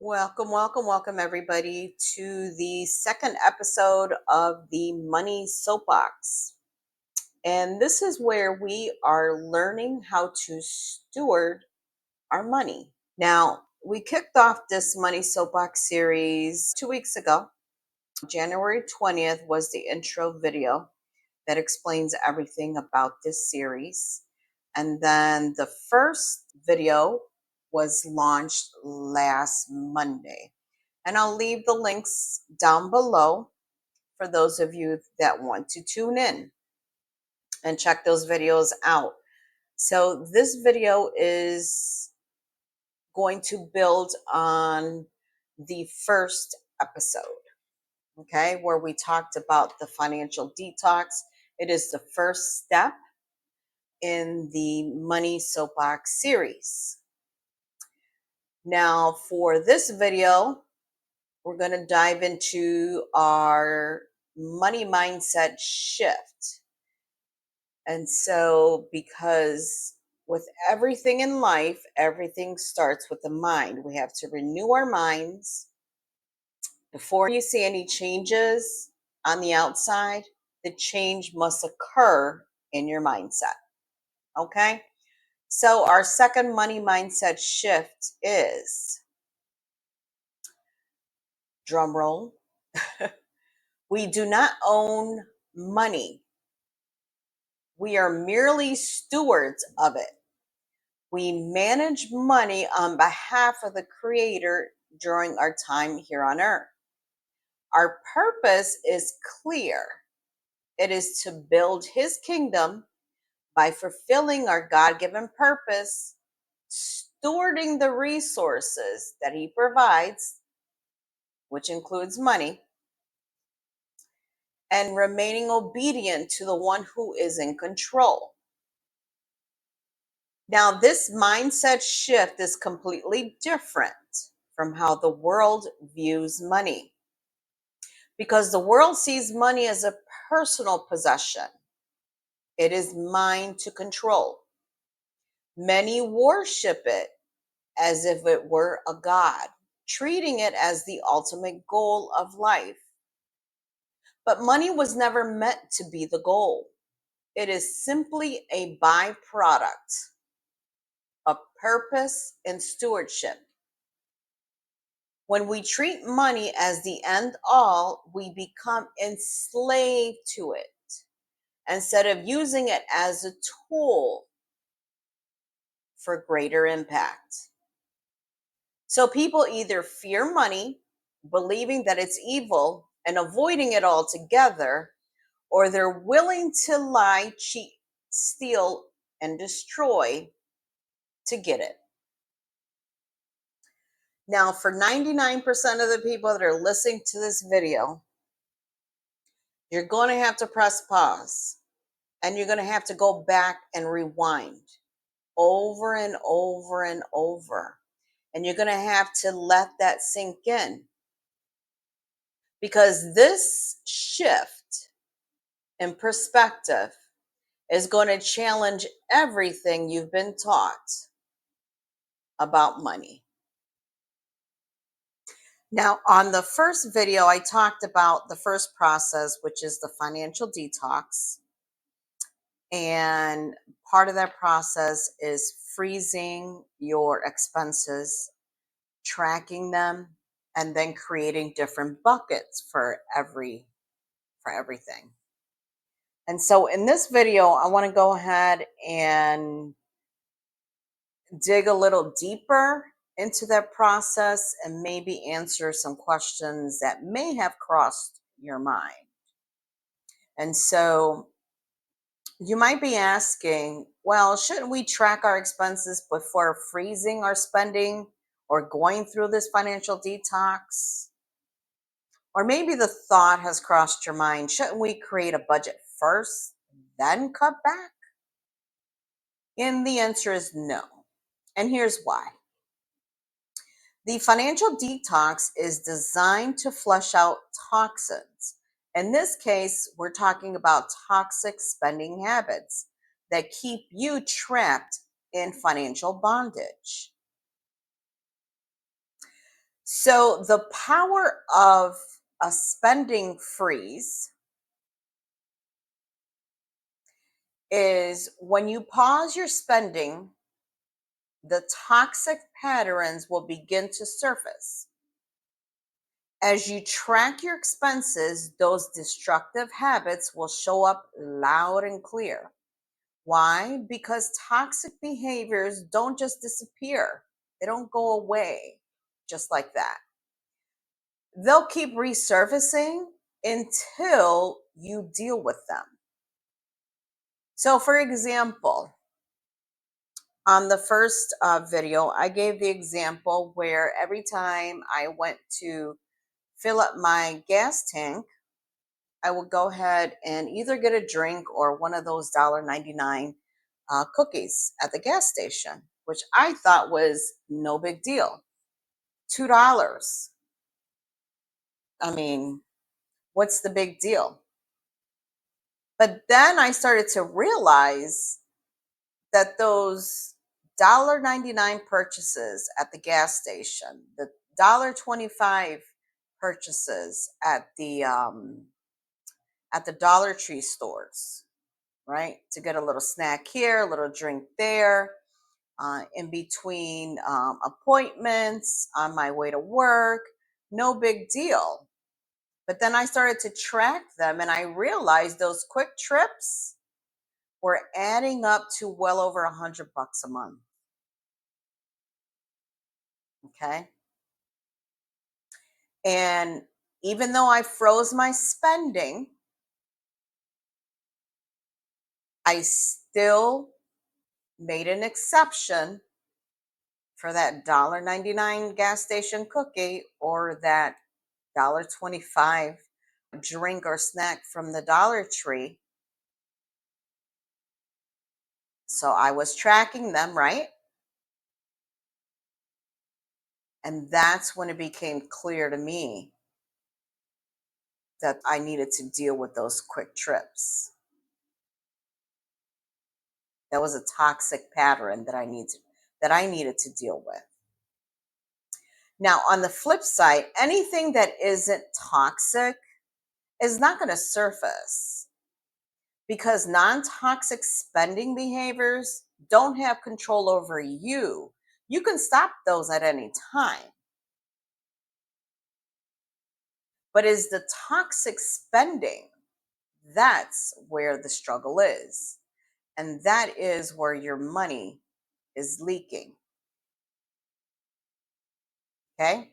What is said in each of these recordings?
Welcome, welcome, welcome, everybody, to the second episode of the Money Soapbox. And this is where we are learning how to steward our money. Now, we kicked off this Money Soapbox series 2 weeks ago. January 20th was the intro video that explains everything about this series. And then the first video was launched last Monday. And I'll leave the links down below for those of you that want to tune in and check those videos out. So this video is going to build on the first episode, okay, where we talked about the financial detox. It is the first step in the Money Soapbox series. Now, for this video, we're going to dive into our money mindset shift. And so, because with everything in life, everything starts with the mind. We have to renew our minds. Before you see any changes on the outside, the change must occur in your mindset. Okay? So, our second money mindset shift is, drum roll, we do not own money. We are merely stewards of it. We manage money on behalf of the Creator during our time here on earth. Our purpose is clear. It is to build His kingdom by fulfilling our God-given purpose, stewarding the resources that He provides, which includes money, and remaining obedient to the one who is in control. Now, this mindset shift is completely different from how the world views money, because the world sees money as a personal possession. It is mine to control. Many worship it as if it were a god, treating it as the ultimate goal of life. But money was never meant to be the goal. It is simply a byproduct of purpose and stewardship. When we treat money as the end all, we become enslaved to it instead of using it as a tool for greater impact. So people either fear money, believing that it's evil and avoiding it altogether, or they're willing to lie, cheat, steal, and destroy to get it. Now, for 99% of the people that are listening to this video, you're going to have to press pause, and you're going to have to go back and rewind over and over and over. And you're going to have to let that sink in, because this shift in perspective is going to challenge everything you've been taught about money. Now, on the first video, I talked about the first process, which is the financial detox. And part of that process is freezing your expenses, tracking them, and then creating different buckets for everything. And so in this video, I want to go ahead and dig a little deeper into that process and maybe answer some questions that may have crossed your mind. And so you might be asking, well, shouldn't we track our expenses before freezing our spending or going through this financial detox? Or maybe the thought has crossed your mind, shouldn't we create a budget first, then cut back? And the answer is no. And here's why. The financial detox is designed to flush out toxins. In this case, we're talking about toxic spending habits that keep you trapped in financial bondage. So, the power of a spending freeze is when you pause your spending, the toxic patterns will begin to surface. As you track your expenses, those destructive habits will show up loud and clear. Why? Because toxic behaviors don't just disappear, they don't go away just like that. They'll keep resurfacing until you deal with them. So, for example, on the first video, I gave the example where every time I went to fill up my gas tank, I would go ahead and either get a drink or one of those $1.99 cookies at the gas station, which I thought was no big deal. $2. I mean, what's the big deal? But then I started to realize that those $1.99 purchases at the gas station, the $1.25 purchases at the Dollar Tree stores, right? To get a little snack here, a little drink there, in between appointments, on my way to work, no big deal. But then I started to track them and I realized those quick trips were adding up to well over $100 a month. Okay. And even though I froze my spending, I still made an exception for that $1.99 gas station cookie or that $1.25 drink or snack from the Dollar Tree. So I was tracking them, right? And that's when it became clear to me that I needed to deal with those quick trips. That was a toxic pattern that I needed to deal with. Now, on the flip side, anything that isn't toxic is not going to surface because non-toxic spending behaviors don't have control over you. You can stop those at any time. But is the toxic spending, that's where the struggle is. And that is where your money is leaking. Okay.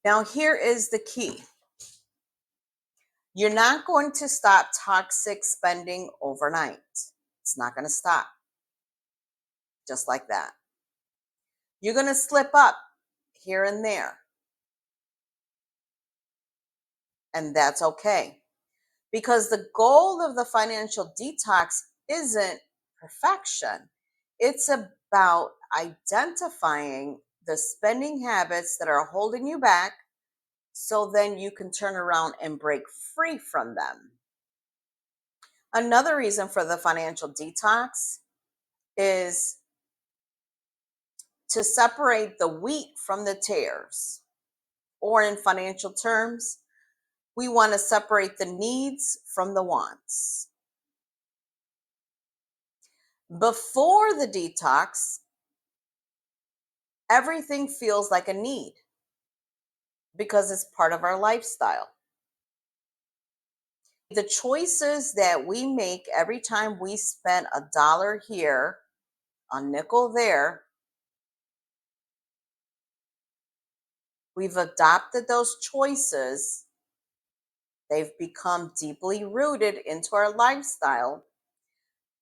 Now, here is the key. You're not going to stop toxic spending overnight. It's not going to stop just like that. You're going to slip up here and there. And that's okay. Because the goal of the financial detox isn't perfection, it's about identifying the spending habits that are holding you back so then you can turn around and break free from them. Another reason for the financial detox is to separate the wheat from the tares, or in financial terms, we want to separate the needs from the wants. Before the detox, everything feels like a need because it's part of our lifestyle. The choices that we make every time we spend a dollar here, a nickel there, we've adopted those choices. They've become deeply rooted into our lifestyle,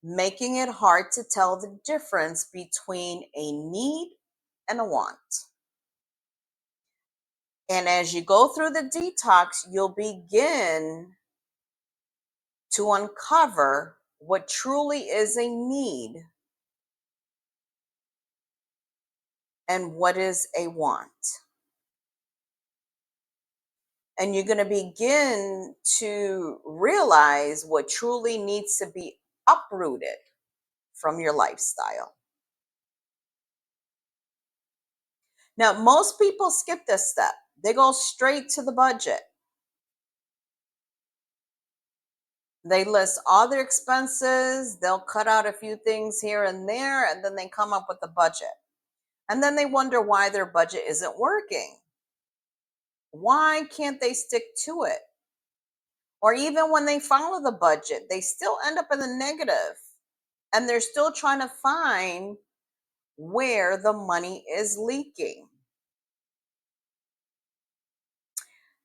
making it hard to tell the difference between a need and a want. And as you go through the detox, you'll begin to uncover what truly is a need and what is a want. And you're going to begin to realize what truly needs to be uprooted from your lifestyle. Now, most people skip this step. They go straight to the budget. They list all their expenses, they'll cut out a few things here and there, and then they come up with a budget. And then they wonder why their budget isn't working. Why can't they stick to it? Or even when they follow the budget, they still end up in the negative and they're still trying to find where the money is leaking.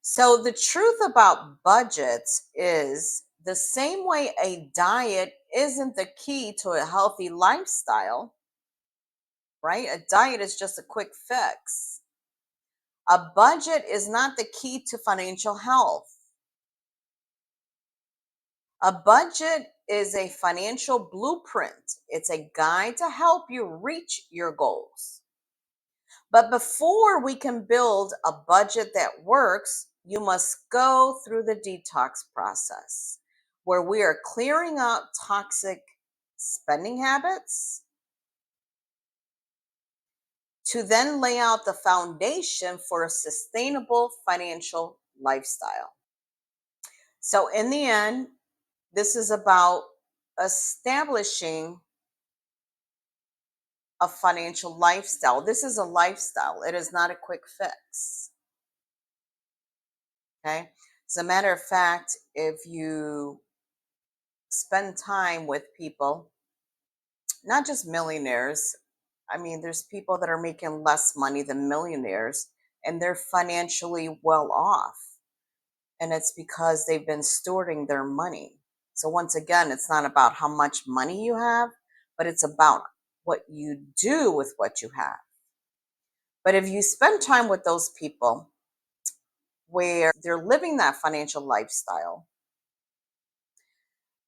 So, the truth about budgets is the same way a diet isn't the key to a healthy lifestyle, right? A diet is just a quick fix. A budget is not the key to financial health. A budget is a financial blueprint, it's a guide to help you reach your goals. But before we can build a budget that works, you must go through the detox process where we are clearing out toxic spending habits to then lay out the foundation for a sustainable financial lifestyle. So, in the end, this is about establishing a financial lifestyle. This is a lifestyle, it is not a quick fix. Okay. As a matter of fact, if you spend time with people, not just millionaires, I mean, there's people that are making less money than millionaires and they're financially well off. And it's because they've been stewarding their money. So, once again, it's not about how much money you have, but it's about what you do with what you have. But if you spend time with those people where they're living that financial lifestyle,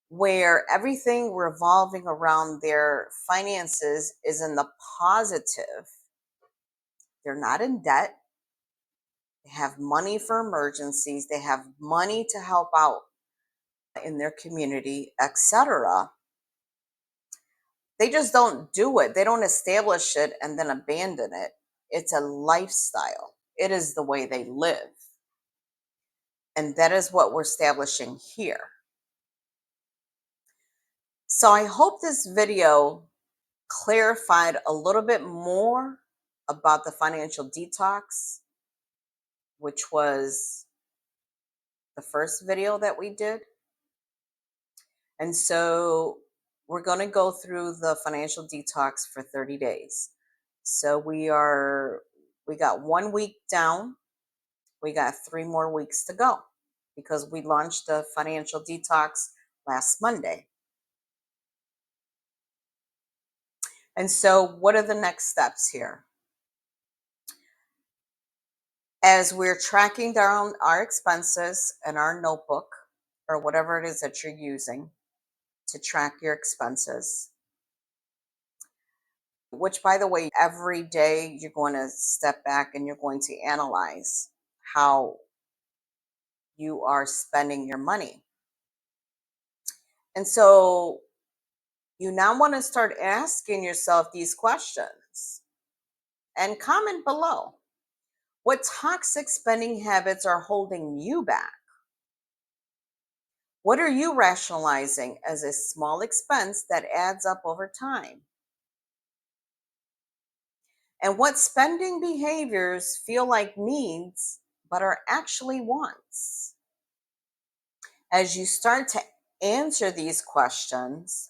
where everything revolving around their finances is in the positive, they're not in debt, they have money for emergencies, they have money to help out in their community, etc. They just don't do it. They don't establish it and then abandon it. It's a lifestyle. It is the way they live. And that is what we're establishing here. So I hope this video clarified a little bit more about the financial detox, which was the first video that we did. And so we're going to go through the financial detox for 30 days. So we got 1 week down. We got 3 more weeks to go because we launched the financial detox last Monday. And so what are the next steps here? As we're tracking down our expenses in our notebook or whatever it is that you're using to track your expenses, which, by the way, every day you're going to step back and you're going to analyze how you are spending your money. And so you now want to start asking yourself these questions and comment below. What toxic spending habits are holding you back? What are you rationalizing as a small expense that adds up over time? And what spending behaviors feel like needs but are actually wants? As you start to answer these questions,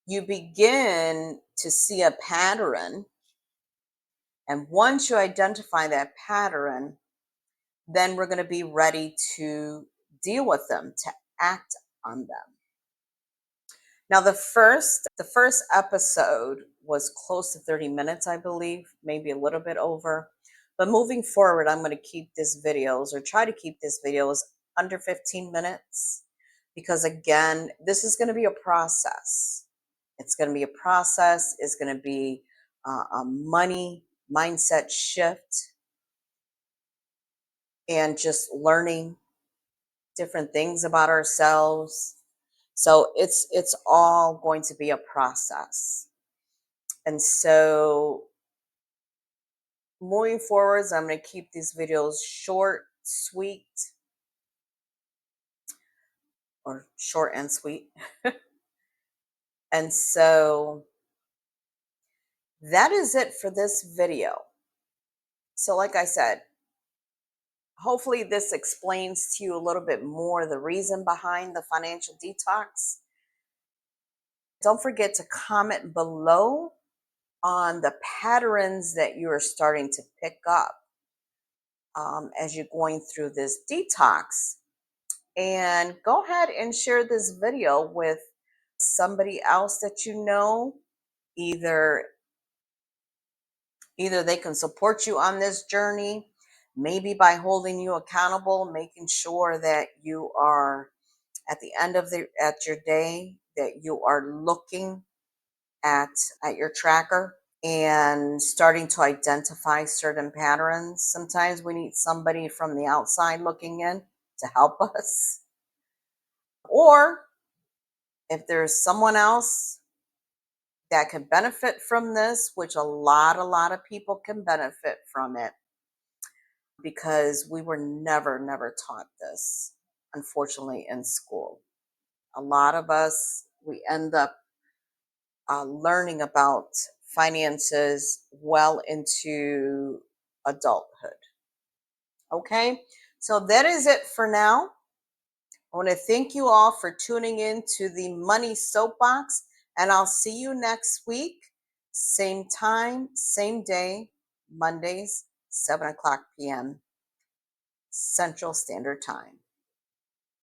you begin to see a pattern. And once you identify that pattern, then we're going to be ready to deal with them, to act on them. Now, the first episode was close to 30 minutes, I believe, maybe a little bit over. But moving forward, I'm going to keep these videos or try to keep these videos under 15 minutes because, again, this is going to be a process. It's going to be a process. It's going to be a money mindset shift and just learning different things about ourselves. So it's all going to be a process. And so moving forwards, I'm going to keep these videos short, sweet, or short and sweet. And so that is it for this video. So like I said, hopefully this explains to you a little bit more the reason behind the financial detox. Don't forget to comment below on the patterns that you are starting to pick up as you're going through this detox. And go ahead and share this video with somebody else that you know. Either they can support you on this journey, maybe by holding you accountable, making sure that you are at the end of your day, that you are looking at your tracker and starting to identify certain patterns. Sometimes we need somebody from the outside looking in to help us. Or if there's someone else that can benefit from this, which a lot of people can benefit from it, because we were never taught this, unfortunately, in school. A lot of us, we end up learning about finances well into adulthood. Okay, so that is it for now. I want to thank you all for tuning in to the Money Soapbox, and I'll see you next week, same time, same day, Mondays, 7 o'clock p.m. Central Standard Time.